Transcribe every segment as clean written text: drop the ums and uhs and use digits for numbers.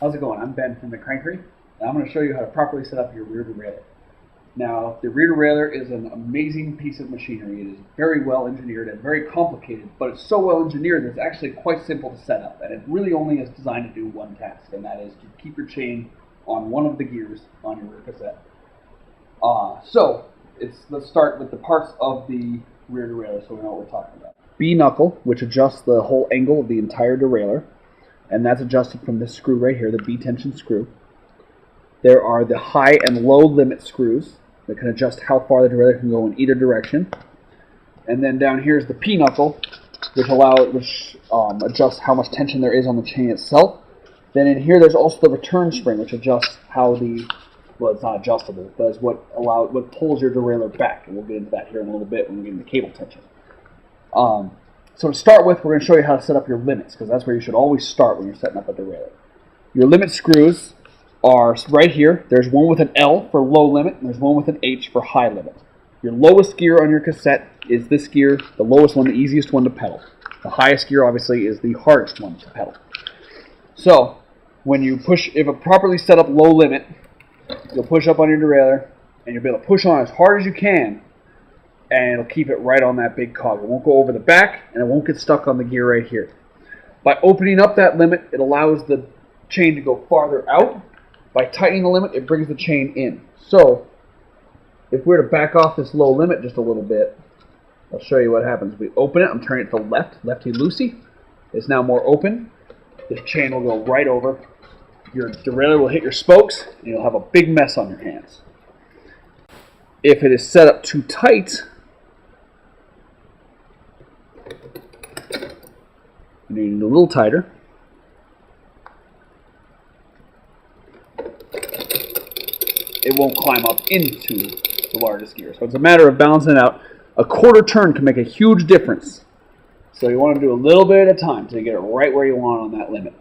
How's it going? I'm Ben from the Crankery, and I'm going to show you how to properly set up your rear derailleur. Now, the rear derailleur is an amazing piece of machinery. It is very well engineered and very complicated, but it's so well engineered that it's actually quite simple to set up, and it really only is designed to do one task, and that is to keep your chain on one of the gears on your rear cassette. Let's start with the parts of the rear derailleur so we know what we're talking about. B knuckle, which adjusts the whole angle of the entire derailleur, and that's adjusted from this screw right here, the B tension screw. There are the high and low limit screws that can adjust how far the derailleur can go in either direction. And then down here is the P knuckle, which adjusts how much tension there is on the chain itself. Then in here there's also the return spring, which adjusts how it's not adjustable, but is what pulls your derailleur back, and we'll get into that here in a little bit when we get into cable tension. So to start with, we're going to show you how to set up your limits, because that's where you should always start when you're setting up a derailleur. Your limit screws are right here. There's one with an L for low limit, and there's one with an H for high limit. Your lowest gear on your cassette is this gear, the lowest one, the easiest one to pedal. The highest gear, obviously, is the hardest one to pedal. So, when you push, if a properly set up low limit, you'll push up on your derailleur, and you'll be able to push on as hard as you can, and it'll keep it right on that big cog. It won't go over the back, and it won't get stuck on the gear right here. By opening up that limit, it allows the chain to go farther out. By tightening the limit, it brings the chain in. So, if we're to back off this low limit just a little bit, I'll show you what happens. If we open it, I'm turning it to the left, lefty-loosey. It's now more open. This chain will go right over. Your derailleur will hit your spokes, and you'll have a big mess on your hands. If it is set up too tight, you need it a little tighter. It won't climb up into the largest gear. So it's a matter of balancing it out. A quarter turn can make a huge difference. So you want to do a little bit at a time so you get it right where you want on that limit.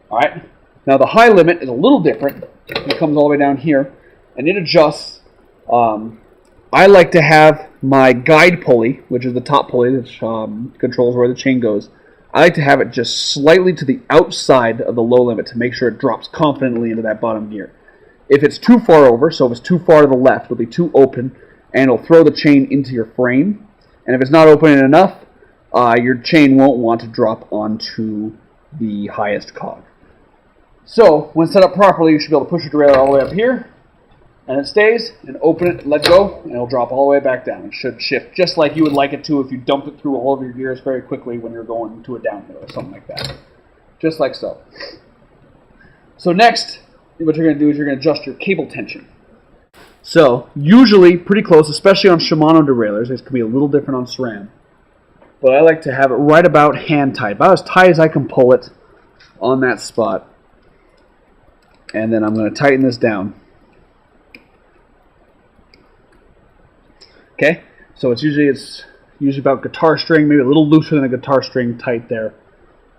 Alright? Now the high limit is a little different. It comes all the way down here, and it adjusts. I like to have my guide pulley, which is the top pulley that controls where the chain goes. I like to have it just slightly to the outside of the low limit to make sure it drops confidently into that bottom gear. If it's too far over, so if it's too far to the left, it'll be too open, and it'll throw the chain into your frame. And if it's not open enough, your chain won't want to drop onto the highest cog. So, when set up properly, you should be able to push your derailleur all the way up here, and it stays, and open it, let go, and it'll drop all the way back down. It should shift just like you would like it to if you dumped it through all of your gears very quickly when you're going to a downhill or something like that. Just like so. So next, what you're going to do is you're going to adjust your cable tension. So, usually pretty close, especially on Shimano derailleurs. This could be a little different on SRAM. But I like to have it right about hand tight, about as tight as I can pull it on that spot. And then I'm going to tighten this down. Okay, so it's usually about guitar string, maybe a little looser than a guitar string tight there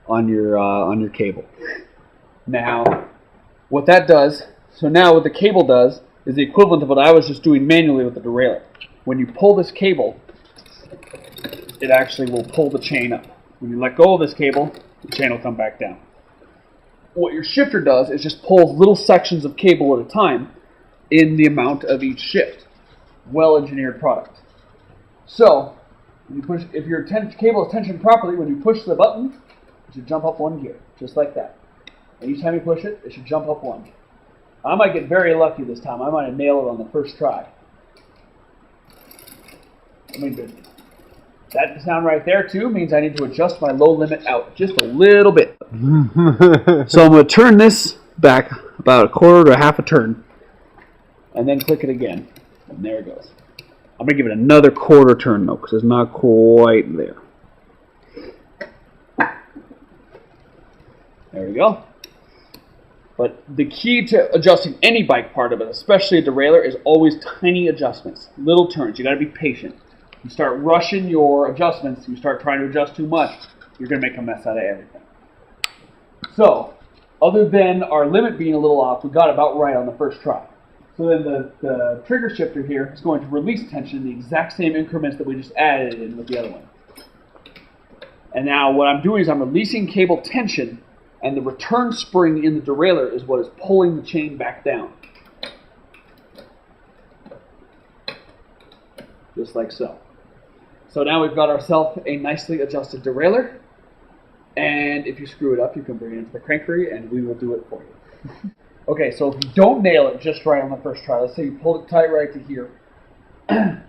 on your cable. Now, what that does, so now what the cable does is the equivalent of what I was just doing manually with the derailleur. When you pull this cable, it actually will pull the chain up. When you let go of this cable, the chain will come back down. What your shifter does is just pulls little sections of cable at a time in the amount of each shift. Well-engineered product. So, if your cable is tensioned properly, when you push the button, it should jump up one gear, just like that. And each time you push it, it should jump up one. I might get very lucky this time. I might have nailed it on the first try. That sound right there, too, means I need to adjust my low limit out just a little bit. So I'm going to turn this back about a quarter to a half a turn, and then click it again. And there it goes. I'm going to give it another quarter turn, though, because it's not quite there. There we go. But the key to adjusting any bike part of it, especially a derailleur, is always tiny adjustments, little turns. You got to be patient. You start rushing your adjustments, you start trying to adjust too much, you're going to make a mess out of everything. So, other than our limit being a little off, we got about right on the first try. So then the trigger shifter here is going to release tension in the exact same increments that we just added in with the other one. And now what I'm doing is I'm releasing cable tension And the return spring in the derailleur is what is pulling the chain back down. Just like so. So now we've got ourselves a nicely adjusted derailleur. And if you screw it up, you can bring it into the crankery and we will do it for you. Okay, so if you don't nail it just right on the first try, let's say you pulled it tight right to here.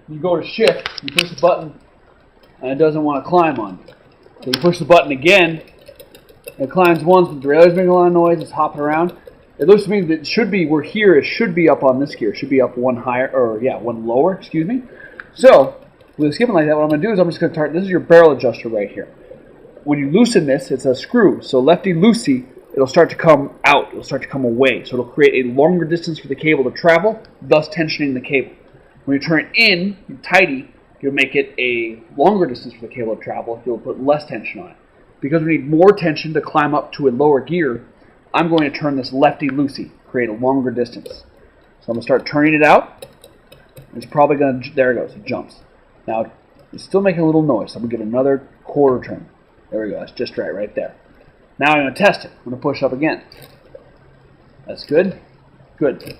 You go to shift, you push the button, and it doesn't want to climb on you. So you push the button again, and it climbs once, the derailleur's making a lot of noise, it's hopping around. It looks to me that it should be, we're here, it should be up on this gear. It should be up one higher, or yeah, one lower, excuse me. So, with a skipping like that, what I'm going to do is I'm just going to turn, this is your barrel adjuster right here. When you loosen this, it's a screw, so lefty-loosey, it'll start to come out, it'll start to come away. So it'll create a longer distance for the cable to travel, thus tensioning the cable. When you turn it in, tighty, you'll make it a longer distance for the cable to travel. You'll put less tension on it. Because we need more tension to climb up to a lower gear, I'm going to turn this lefty-loosey, create a longer distance. So I'm going to start turning it out. It's probably going to, there it goes, it jumps. Now, it's still making a little noise, so I'm going to give it another quarter turn. There we go, that's just right there. Now I'm going to test it. I'm going to push up again. That's good. Good.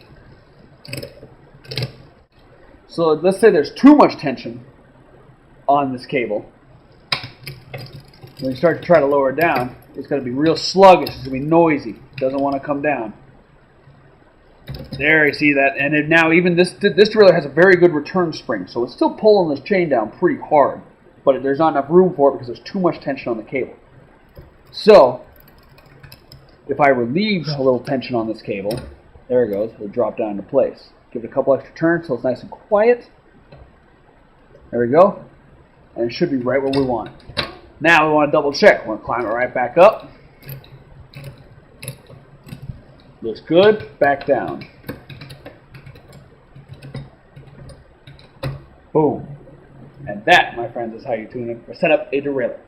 So let's say there's too much tension on this cable. When you start to try to lower it down, it's going to be real sluggish. It's going to be noisy. It doesn't want to come down. There, you see that? And now even this derailleur has a very good return spring, so it's still pulling this chain down pretty hard. But there's not enough room for it because there's too much tension on the cable. So, if I relieve a little tension on this cable, there it goes, it'll drop down into place. Give it a couple extra turns so it's nice and quiet. There we go. And it should be right where we want it. Now we want to double check. We're going to climb it right back up. Looks good. Back down. Boom. And that, my friends, is how you tune in or set up a derailleur.